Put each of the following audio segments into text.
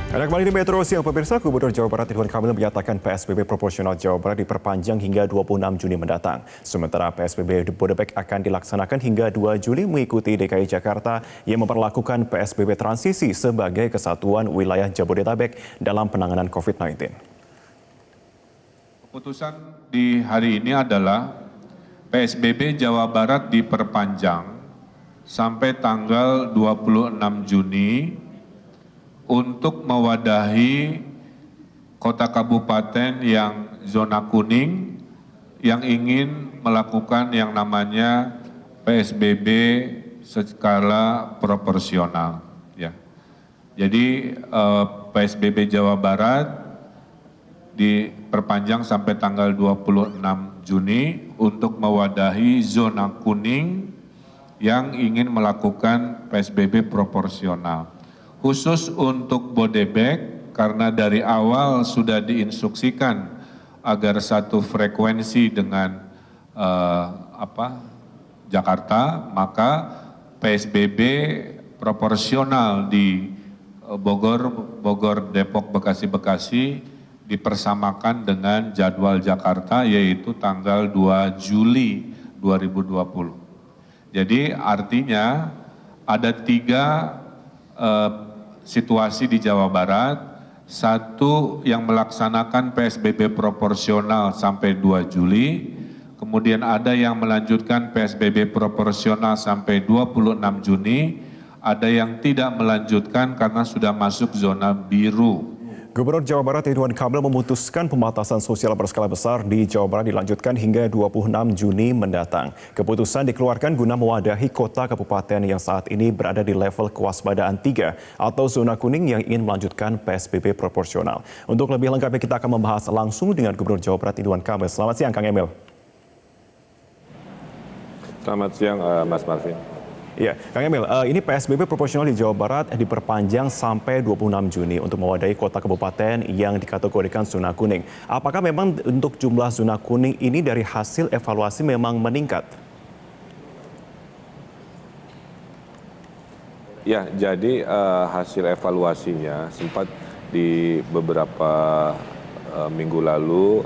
Ada kembali di Metro Siang pemirsa, Gubernur Jawa Barat Ridwan Kamil menyatakan PSBB proporsional Jawa Barat diperpanjang hingga 26 Juni mendatang. Sementara PSBB Bodebek akan dilaksanakan hingga 2 Juli mengikuti DKI Jakarta yang memperlakukan PSBB transisi sebagai kesatuan wilayah Jabodetabek dalam penanganan COVID-19. Keputusan di hari ini adalah PSBB Jawa Barat diperpanjang sampai tanggal 26 Juni untuk mewadahi kota kabupaten yang zona kuning yang ingin melakukan yang namanya PSBB skala proporsional. Ya. Jadi PSBB Jawa Barat diperpanjang sampai tanggal 26 Juni untuk mewadahi zona kuning yang ingin melakukan PSBB proporsional. Khusus untuk Bodebek, karena dari awal sudah diinstruksikan agar satu frekuensi dengan Jakarta, maka PSBB proporsional di Bogor, Depok, Bekasi dipersamakan dengan jadwal Jakarta, yaitu tanggal 2 Juli 2020. Jadi artinya ada 3 situasi di Jawa Barat, satu yang melaksanakan PSBB proporsional sampai 2 Juli, kemudian ada yang melanjutkan PSBB proporsional sampai 26 Juni, ada yang tidak melanjutkan karena sudah masuk zona biru. Gubernur Jawa Barat Ridwan Kamil memutuskan pembatasan sosial berskala besar di Jawa Barat dilanjutkan hingga 26 Juni mendatang. Keputusan dikeluarkan guna mewadahi kota kabupaten yang saat ini berada di level kewaspadaan 3 atau zona kuning yang ingin melanjutkan PSBB proporsional. Untuk lebih lengkapnya kita akan membahas langsung dengan Gubernur Jawa Barat Ridwan Kamil. Selamat siang Kang Emil. Selamat siang Mas Marvin. Ya, Kang Emil, ini PSBB proporsional di Jawa Barat diperpanjang sampai 26 Juni untuk mewadahi kota kabupaten yang dikategorikan zona kuning. Apakah memang untuk jumlah zona kuning ini dari hasil evaluasi memang meningkat? Ya, jadi hasil evaluasinya sempat di beberapa minggu lalu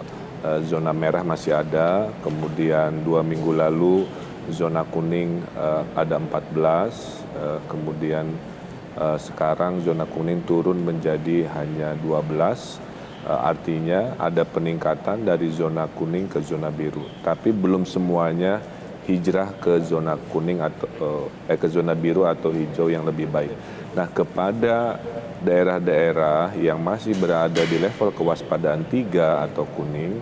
zona merah masih ada, kemudian 2 minggu lalu zona kuning ada 14, kemudian sekarang zona kuning turun menjadi hanya 12, artinya ada peningkatan dari zona kuning ke zona biru. Tapi belum semuanya hijrah ke zona kuning atau ke zona biru atau hijau yang lebih baik. Nah, kepada daerah-daerah yang masih berada di level kewaspadaan 3 atau kuning,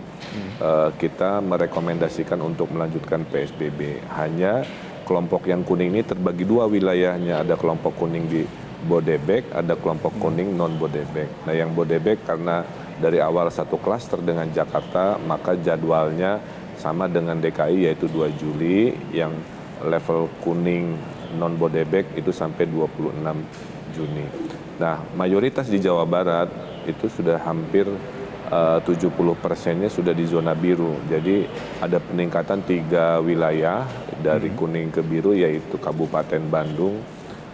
kita merekomendasikan untuk melanjutkan PSBB. Hanya kelompok yang kuning ini terbagi 2 wilayahnya, ada kelompok kuning di Bodebek, ada kelompok kuning non-Bodebek. Nah, yang Bodebek karena dari awal satu klaster dengan Jakarta, maka jadwalnya sama dengan DKI yaitu 2 Juli, yang level kuning non-Bodebek itu sampai 26 Juni. Nah, mayoritas di Jawa Barat itu sudah hampir 70%-nya sudah di zona biru. Jadi ada peningkatan 3 wilayah dari kuning ke biru, yaitu Kabupaten Bandung,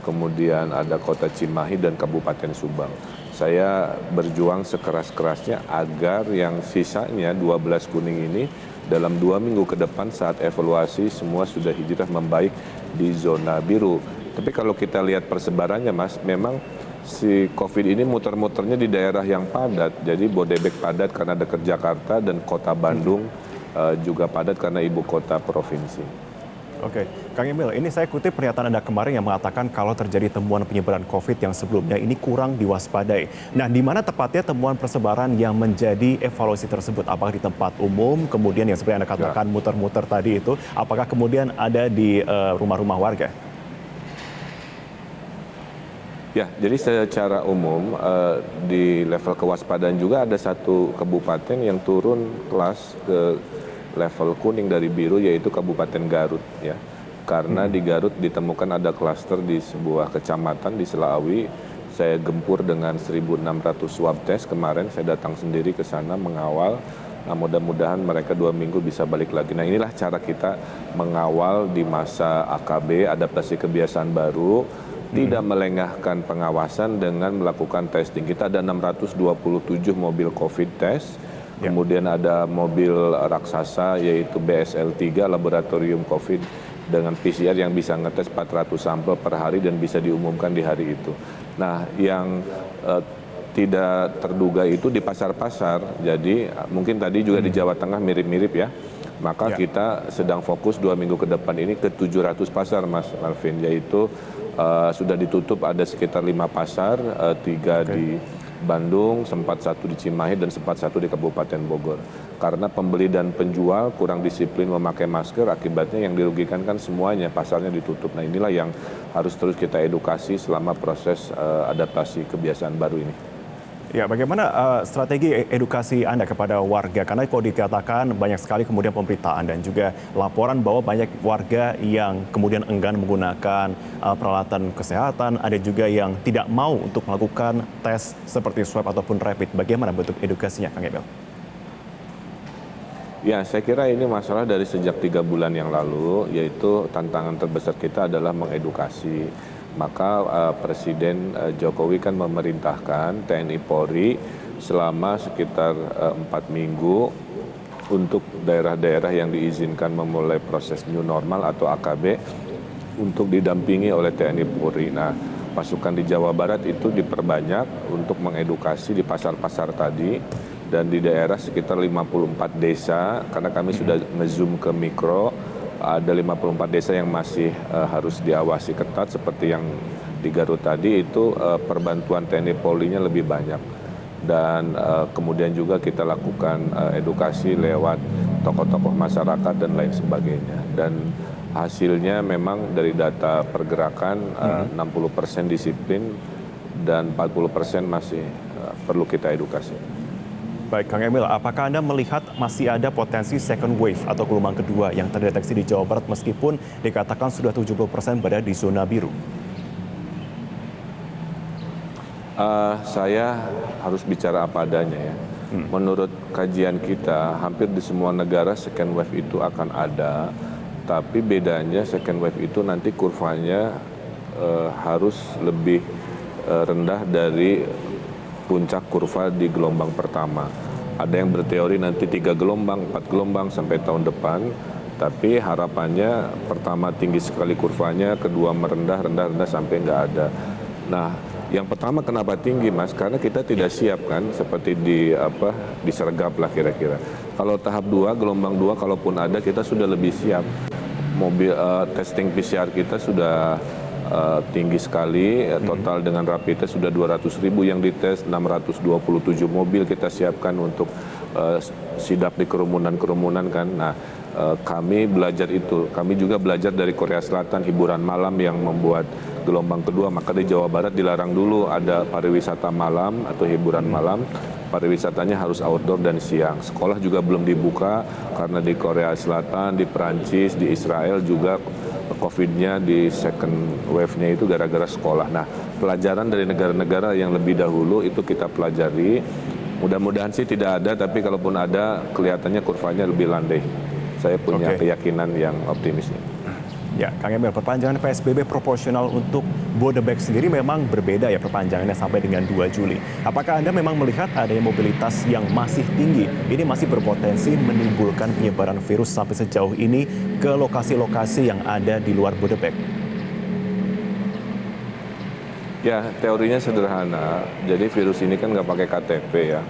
kemudian ada Kota Cimahi dan Kabupaten Subang. Saya berjuang sekeras-kerasnya agar yang sisanya 12 kuning ini dalam 2 minggu ke depan saat evaluasi semua sudah hijrah membaik di zona biru. Tapi kalau kita lihat persebarannya, Mas, memang si COVID ini muter-muternya di daerah yang padat. Jadi Bodebek padat karena dekat Jakarta dan kota Bandung juga padat karena ibu kota provinsi. Oke, Kang Emil, ini saya kutip pernyataan Anda kemarin yang mengatakan kalau terjadi temuan penyebaran COVID yang sebelumnya ini kurang diwaspadai. Nah, di mana tepatnya temuan persebaran yang menjadi evaluasi tersebut? Apakah di tempat umum, kemudian yang seperti Anda katakan muter-muter tadi itu, apakah kemudian ada di rumah-rumah warga? Ya, jadi secara umum di level kewaspadaan juga ada satu kabupaten yang turun kelas ke level kuning dari biru, yaitu Kabupaten Garut. Ya, karena di Garut ditemukan ada klaster di sebuah kecamatan di Selawi. Saya gempur dengan 1.600 swab test kemarin. Saya datang sendiri ke sana mengawal. Nah, mudah-mudahan mereka 2 minggu bisa balik lagi. Nah, inilah cara kita mengawal di masa AKB, adaptasi kebiasaan baru. tidak melengahkan pengawasan dengan melakukan testing. Kita ada 627 mobil COVID test, kemudian ada mobil raksasa yaitu BSL-3 laboratorium COVID dengan PCR yang bisa ngetes 400 sampel per hari dan bisa diumumkan di hari itu. Nah, yang tidak terduga itu di pasar-pasar. Jadi mungkin tadi juga di Jawa Tengah mirip-mirip ya. Maka kita sedang fokus 2 minggu ke depan ini ke 700 pasar, Mas Alvin, yaitu sudah ditutup ada sekitar 5 pasar, 3 di Bandung, sempat 1 di Cimahi, dan sempat 1 di Kabupaten Bogor. Karena pembeli dan penjual kurang disiplin memakai masker, akibatnya yang dirugikan kan semuanya, pasarnya ditutup. Nah, inilah yang harus terus kita edukasi selama proses adaptasi kebiasaan baru ini. Ya, bagaimana strategi edukasi Anda kepada warga? Karena kalau dikatakan banyak sekali kemudian pemberitaan dan juga laporan bahwa banyak warga yang kemudian enggan menggunakan peralatan kesehatan, ada juga yang tidak mau untuk melakukan tes seperti swab ataupun rapid. Bagaimana bentuk edukasinya, Kang Emil? Ya, saya kira ini masalah dari sejak 3 bulan yang lalu, yaitu tantangan terbesar kita adalah mengedukasi. Maka Presiden Jokowi kan memerintahkan TNI Polri selama sekitar 4 minggu untuk daerah-daerah yang diizinkan memulai proses new normal atau AKB untuk didampingi oleh TNI Polri. Nah, pasukan di Jawa Barat itu diperbanyak untuk mengedukasi di pasar-pasar tadi dan di daerah sekitar 54 desa, karena kami sudah nge-zoom ke mikro. Ada 54 desa yang masih harus diawasi ketat seperti yang di Garut tadi, itu perbantuan TNI Polri-nya lebih banyak. Dan kemudian juga kita lakukan edukasi lewat tokoh-tokoh masyarakat dan lain sebagainya. Dan hasilnya memang dari data pergerakan 60% disiplin dan 40% masih perlu kita edukasi. Baik, Kang Emil, apakah Anda melihat masih ada potensi second wave atau gelombang kedua yang terdeteksi di Jawa Barat meskipun dikatakan sudah 70% berada di zona biru? Saya harus bicara apa adanya ya. Menurut kajian kita, hampir di semua negara second wave itu akan ada, tapi bedanya second wave itu nanti kurvanya harus lebih rendah dari puncak kurva di gelombang pertama. Ada yang berteori nanti 3 gelombang, 4 gelombang sampai tahun depan, tapi harapannya pertama tinggi sekali kurvanya, kedua merendah, rendah sampai nggak ada. Nah, yang pertama kenapa tinggi, Mas? Karena kita tidak siap kan, seperti disergap lah kira-kira. Kalau tahap 2, gelombang 2, kalaupun ada kita sudah lebih siap. Mobil testing PCR kita sudah tinggi sekali, total dengan rapid test sudah 200.000 yang dites, 627 mobil kita siapkan untuk sidap di kerumunan-kerumunan kan. Nah, kami belajar itu, kami juga belajar dari Korea Selatan, hiburan malam yang membuat gelombang kedua, maka di Jawa Barat dilarang dulu ada pariwisata malam atau hiburan malam, pariwisatanya harus outdoor dan siang. Sekolah juga belum dibuka karena di Korea Selatan, di Perancis, di Israel juga COVID-nya di second wave-nya itu gara-gara sekolah. Nah, pelajaran dari negara-negara yang lebih dahulu itu kita pelajari. Mudah-mudahan sih tidak ada, tapi kalaupun ada, kelihatannya kurvanya lebih landai. Saya punya keyakinan yang optimis. Ya, Kang Emil, perpanjangan PSBB proporsional untuk Bodebek sendiri memang berbeda ya perpanjangannya sampai dengan 2 Juli. Apakah Anda memang melihat adanya mobilitas yang masih tinggi? Ini masih berpotensi menimbulkan penyebaran virus sampai sejauh ini ke lokasi-lokasi yang ada di luar Bodebek? Ya, teorinya sederhana. Jadi virus ini kan nggak pakai KTP ya.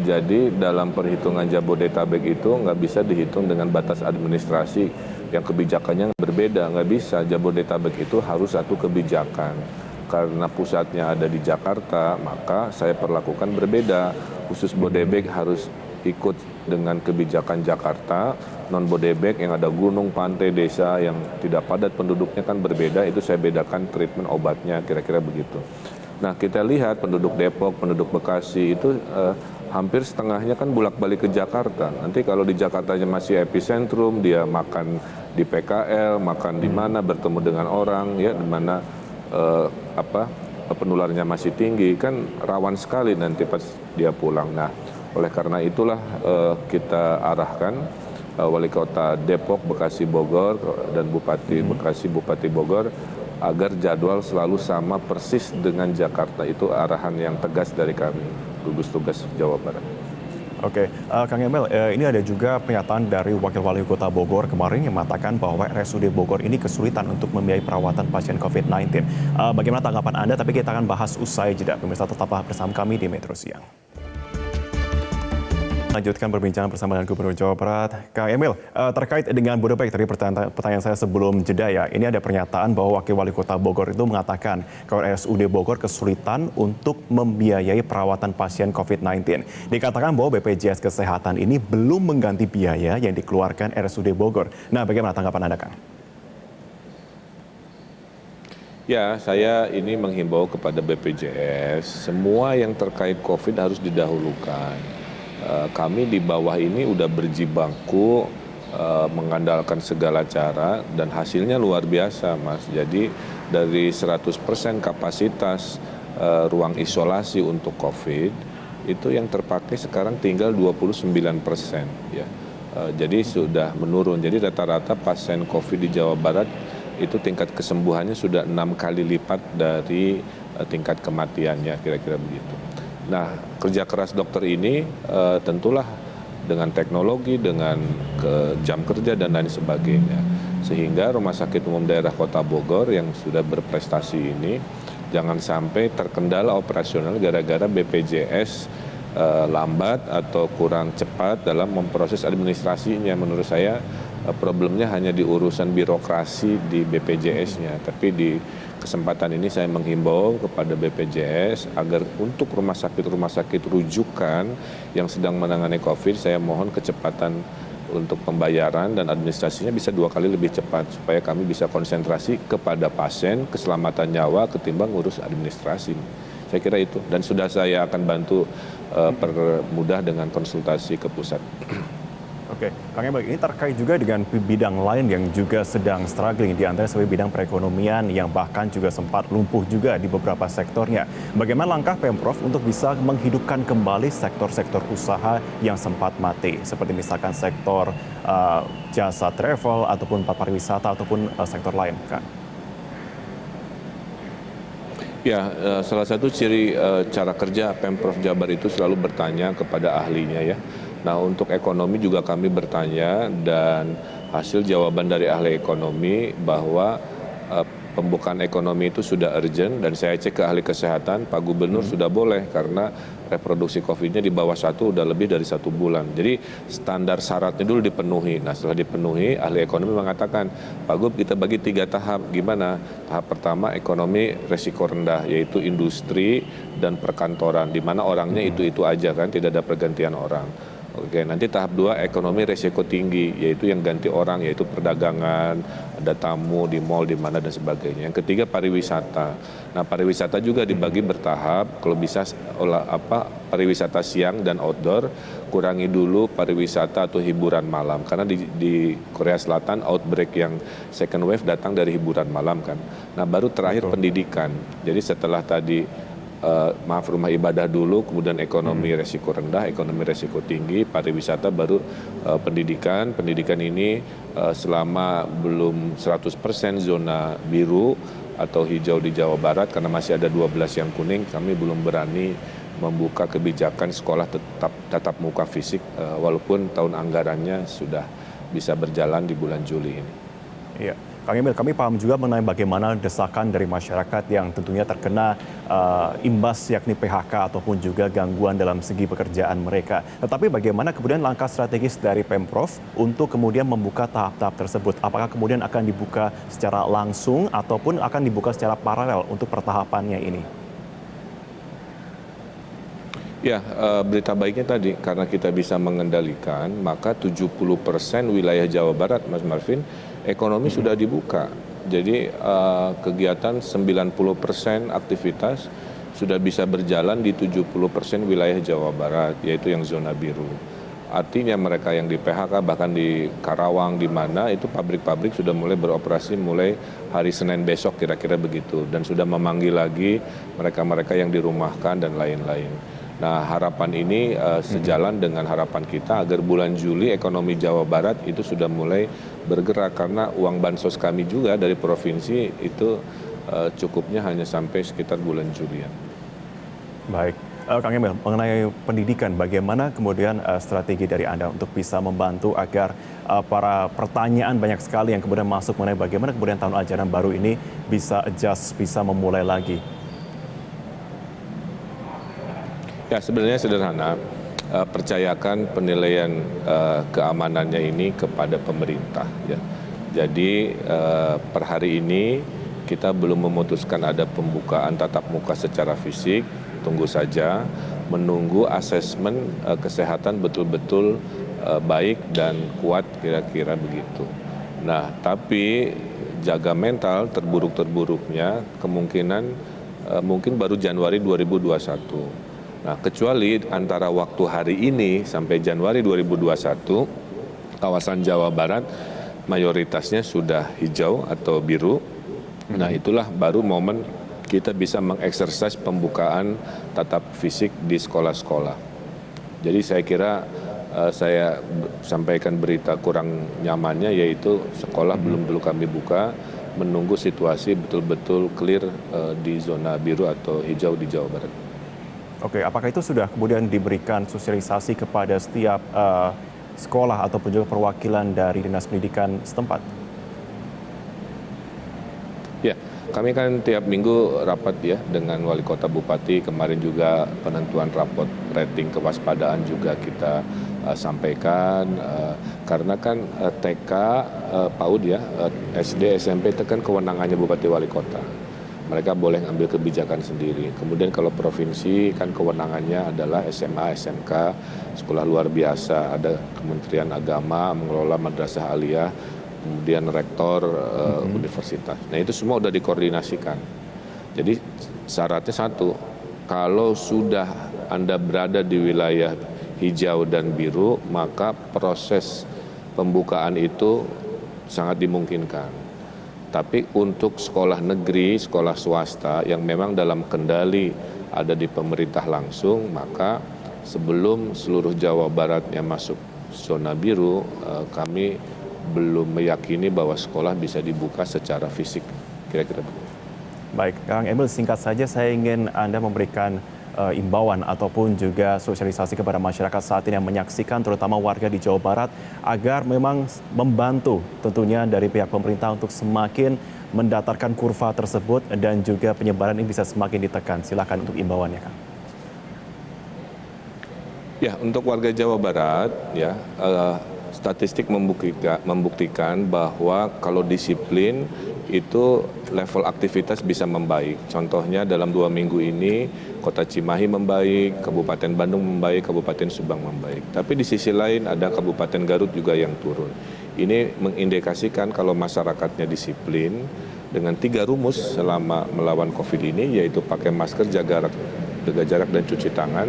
Jadi dalam perhitungan Jabodetabek itu nggak bisa dihitung dengan batas administrasi yang kebijakannya berbeda. Nggak bisa, Jabodetabek itu harus satu kebijakan. Karena pusatnya ada di Jakarta, maka saya perlakukan berbeda. Khusus Bodebek harus ikut dengan kebijakan Jakarta, non Bodebek yang ada gunung, pantai, desa yang tidak padat penduduknya kan berbeda, itu saya bedakan treatment obatnya, kira-kira begitu. Nah, kita lihat penduduk Depok, penduduk Bekasi itu hampir setengahnya kan bolak-balik ke Jakarta. Nanti kalau di Jakartanya masih epicentrum, dia makan di PKL, makan di mana, bertemu dengan orang, ya di mana penularannya masih tinggi, kan rawan sekali nanti pas dia pulang. Nah, oleh karena itulah kita arahkan Wali Kota Depok, Bekasi, Bogor, dan Bupati Bekasi, Bupati Bogor agar jadwal selalu sama persis dengan Jakarta. Itu arahan yang tegas dari kami, gugus tugas Jawa Barat. Oke, Kang Emil, ini ada juga pernyataan dari Wakil Wali Kota Bogor kemarin yang mengatakan bahwa RSUD Bogor ini kesulitan untuk membiayai perawatan pasien COVID-19. Bagaimana tanggapan Anda? Tapi kita akan bahas usai jeda. Pemirsa tetaplah bersama kami di Metro Siang. Lanjutkan perbincangan bersama dengan Gubernur Jawa Barat, Kang Emil. Terkait dengan Bodebek, tadi pertanyaan saya sebelum jeda ya, ini ada pernyataan bahwa Wakil Wali Kota Bogor itu mengatakan kalau RSUD Bogor kesulitan untuk membiayai perawatan pasien COVID-19. Dikatakan bahwa BPJS Kesehatan ini belum mengganti biaya yang dikeluarkan RSUD Bogor. Nah, bagaimana tanggapan Anda, Kang? Ya, saya ini menghimbau kepada BPJS, semua yang terkait COVID harus didahulukan. Kami di bawah ini udah berjibaku mengandalkan segala cara dan hasilnya luar biasa, Mas. Jadi dari 100% kapasitas ruang isolasi untuk COVID itu yang terpakai sekarang tinggal 29%, ya. Jadi sudah menurun. Jadi rata-rata pasien COVID di Jawa Barat itu tingkat kesembuhannya sudah 6 kali lipat dari tingkat kematiannya, kira-kira begitu. Nah, kerja keras dokter ini tentulah dengan teknologi, dengan jam kerja dan lain sebagainya. Sehingga Rumah Sakit Umum Daerah Kota Bogor yang sudah berprestasi ini jangan sampai terkendala operasional gara-gara BPJS lambat atau kurang cepat dalam memproses administrasinya. Menurut saya problemnya hanya di urusan birokrasi di BPJS-nya, tapi di kesempatan ini saya menghimbau kepada BPJS agar untuk rumah sakit rujukan yang sedang menangani COVID, saya mohon kecepatan untuk pembayaran dan administrasinya bisa 2 kali lebih cepat supaya kami bisa konsentrasi kepada pasien, keselamatan nyawa ketimbang urus administrasi. Saya kira itu, dan sudah saya akan bantu permudah dengan konsultasi ke pusat. Oke, Kang Emil, ini terkait juga dengan bidang lain yang juga sedang struggling, di antara sebagai bidang perekonomian yang bahkan juga sempat lumpuh juga di beberapa sektornya. Bagaimana langkah Pemprov untuk bisa menghidupkan kembali sektor-sektor usaha yang sempat mati, seperti misalkan sektor jasa travel, ataupun pariwisata, ataupun sektor lain, Kang? Ya, salah satu ciri cara kerja Pemprov Jabar itu selalu bertanya kepada ahlinya, ya. Nah, untuk ekonomi juga kami bertanya dan hasil jawaban dari ahli ekonomi bahwa pembukaan ekonomi itu sudah urgent, dan saya cek ke ahli kesehatan, Pak Gubernur sudah boleh karena reproduksi COVID-nya di bawah 1 udah lebih dari 1 bulan. Jadi standar syaratnya dulu dipenuhi. Nah, setelah dipenuhi, ahli ekonomi mengatakan, Pak Gub, kita bagi 3 tahap. Gimana? Tahap pertama ekonomi resiko rendah, yaitu industri dan perkantoran, di mana orangnya itu-itu aja kan, tidak ada pergantian orang. Oke, nanti tahap 2 ekonomi resiko tinggi, yaitu yang ganti orang, yaitu perdagangan, ada tamu di mal, di mana dan sebagainya. Yang ketiga pariwisata. Nah, pariwisata juga dibagi bertahap. Kalau bisa pariwisata siang dan outdoor, kurangi dulu pariwisata atau hiburan malam. Karena di Korea Selatan outbreak yang second wave datang dari hiburan malam kan. Nah, baru terakhir pendidikan. Jadi setelah tadi rumah ibadah dulu, kemudian ekonomi resiko rendah, ekonomi resiko tinggi, pariwisata, baru pendidikan. Pendidikan ini selama belum 100% zona biru atau hijau di Jawa Barat, karena masih ada 12 yang kuning, kami belum berani membuka kebijakan sekolah tatap muka fisik, walaupun tahun anggarannya sudah bisa berjalan di bulan Juli ini. Iya. Kang Emil, kami paham juga mengenai bagaimana desakan dari masyarakat yang tentunya terkena imbas yakni PHK ataupun juga gangguan dalam segi pekerjaan mereka. Tetapi bagaimana kemudian langkah strategis dari Pemprov untuk kemudian membuka tahap-tahap tersebut? Apakah kemudian akan dibuka secara langsung ataupun akan dibuka secara paralel untuk pertahapannya ini? Ya, berita baiknya tadi, karena kita bisa mengendalikan, maka 70% wilayah Jawa Barat, Mas Marvin, ekonomi sudah dibuka. Jadi kegiatan 90% aktivitas sudah bisa berjalan di 70% wilayah Jawa Barat, yaitu yang zona biru. Artinya mereka yang di PHK, bahkan di Karawang, di mana itu pabrik-pabrik sudah mulai beroperasi mulai hari Senin besok, kira-kira begitu. Dan sudah memanggil lagi mereka-mereka yang dirumahkan dan lain-lain. Nah, harapan ini sejalan dengan harapan kita agar bulan Juli ekonomi Jawa Barat itu sudah mulai bergerak, karena uang bansos kami juga dari provinsi itu cukupnya hanya sampai sekitar bulan Julian. Baik, Kang Emil, mengenai pendidikan, bagaimana kemudian strategi dari Anda untuk bisa membantu agar para pertanyaan banyak sekali yang kemudian masuk mengenai bagaimana kemudian tahun ajaran baru ini bisa adjust, bisa memulai lagi? Ya, sebenarnya sederhana. Percayakan penilaian keamanannya ini kepada pemerintah. Ya. Jadi per hari ini kita belum memutuskan ada pembukaan tatap muka secara fisik. Tunggu saja, menunggu asesmen kesehatan betul-betul baik dan kuat kira-kira begitu. Nah, tapi jaga mental terburuk-terburuknya kemungkinan mungkin baru Januari 2021. Nah, kecuali antara waktu hari ini sampai Januari 2021, kawasan Jawa Barat mayoritasnya sudah hijau atau biru. Nah, itulah baru momen kita bisa mengeksersis pembukaan tatap fisik di sekolah-sekolah. Jadi saya kira saya sampaikan berita kurang nyamannya, yaitu sekolah belum dulu kami buka, menunggu situasi betul-betul clear di zona biru atau hijau di Jawa Barat. Oke, apakah itu sudah kemudian diberikan sosialisasi kepada setiap sekolah ataupun juga perwakilan dari Dinas Pendidikan setempat? Ya, kami kan tiap minggu rapat ya dengan wali kota bupati. Kemarin juga penentuan rapot rating kewaspadaan juga kita sampaikan. Karena kan TK, PAUD ya, SD, SMP itu kan kewenangannya bupati wali kota. Mereka boleh ambil kebijakan sendiri. Kemudian kalau provinsi kan kewenangannya adalah SMA, SMK, sekolah luar biasa. Ada Kementerian Agama mengelola madrasah aliyah, kemudian rektor universitas. Nah, itu semua sudah dikoordinasikan. Jadi syaratnya satu, kalau sudah Anda berada di wilayah hijau dan biru, maka proses pembukaan itu sangat dimungkinkan. Tapi untuk sekolah negeri, sekolah swasta yang memang dalam kendali ada di pemerintah langsung, maka sebelum seluruh Jawa Baratnya masuk zona biru, kami belum meyakini bahwa sekolah bisa dibuka secara fisik. Kira-kira begitu. Baik, Kang Emil, singkat saja saya ingin Anda memberikan imbauan ataupun juga sosialisasi kepada masyarakat saat ini yang menyaksikan, terutama warga di Jawa Barat, agar memang membantu tentunya dari pihak pemerintah untuk semakin mendatarkan kurva tersebut dan juga penyebaran ini bisa semakin ditekan. Silakan untuk imbauannya, Kang. Ya, untuk warga Jawa Barat, ya statistik membuktikan bahwa kalau disiplin itu level aktivitas bisa membaik. Contohnya dalam 2 minggu ini Kota Cimahi membaik, Kabupaten Bandung membaik, Kabupaten Subang membaik. Tapi di sisi lain ada Kabupaten Garut juga yang turun. Ini mengindikasikan kalau masyarakatnya disiplin dengan 3 rumus selama melawan COVID ini, yaitu pakai masker, jaga jarak dan cuci tangan,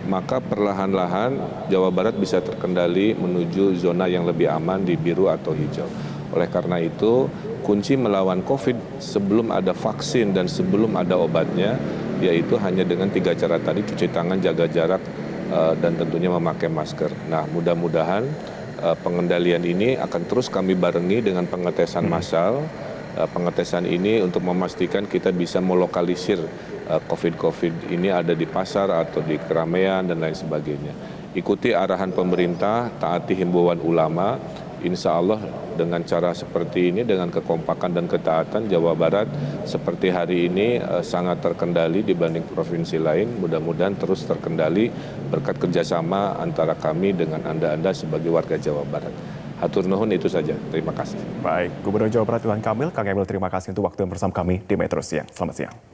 maka perlahan-lahan Jawa Barat bisa terkendali menuju zona yang lebih aman di biru atau hijau. Oleh karena itu, kunci melawan COVID sebelum ada vaksin dan sebelum ada obatnya, yaitu hanya dengan 3 cara tadi, cuci tangan, jaga jarak, dan tentunya memakai masker. Nah, mudah-mudahan pengendalian ini akan terus kami barengi dengan pengetesan massal. Pengetesan ini untuk memastikan kita bisa melokalisir COVID ini ada di pasar atau di keramaian dan lain sebagainya. Ikuti arahan pemerintah, taati himbauan ulama. Insya Allah dengan cara seperti ini, dengan kekompakan dan ketaatan, Jawa Barat seperti hari ini sangat terkendali dibanding provinsi lain. Mudah-mudahan terus terkendali berkat kerjasama antara kami dengan Anda sebagai warga Jawa Barat. Hatur nuhun, itu saja. Terima kasih. Baik, Gubernur Jawa Barat Ridwan Kamil, Kang Emil, terima kasih untuk waktu yang bersama kami di Metro Siang. Selamat siang.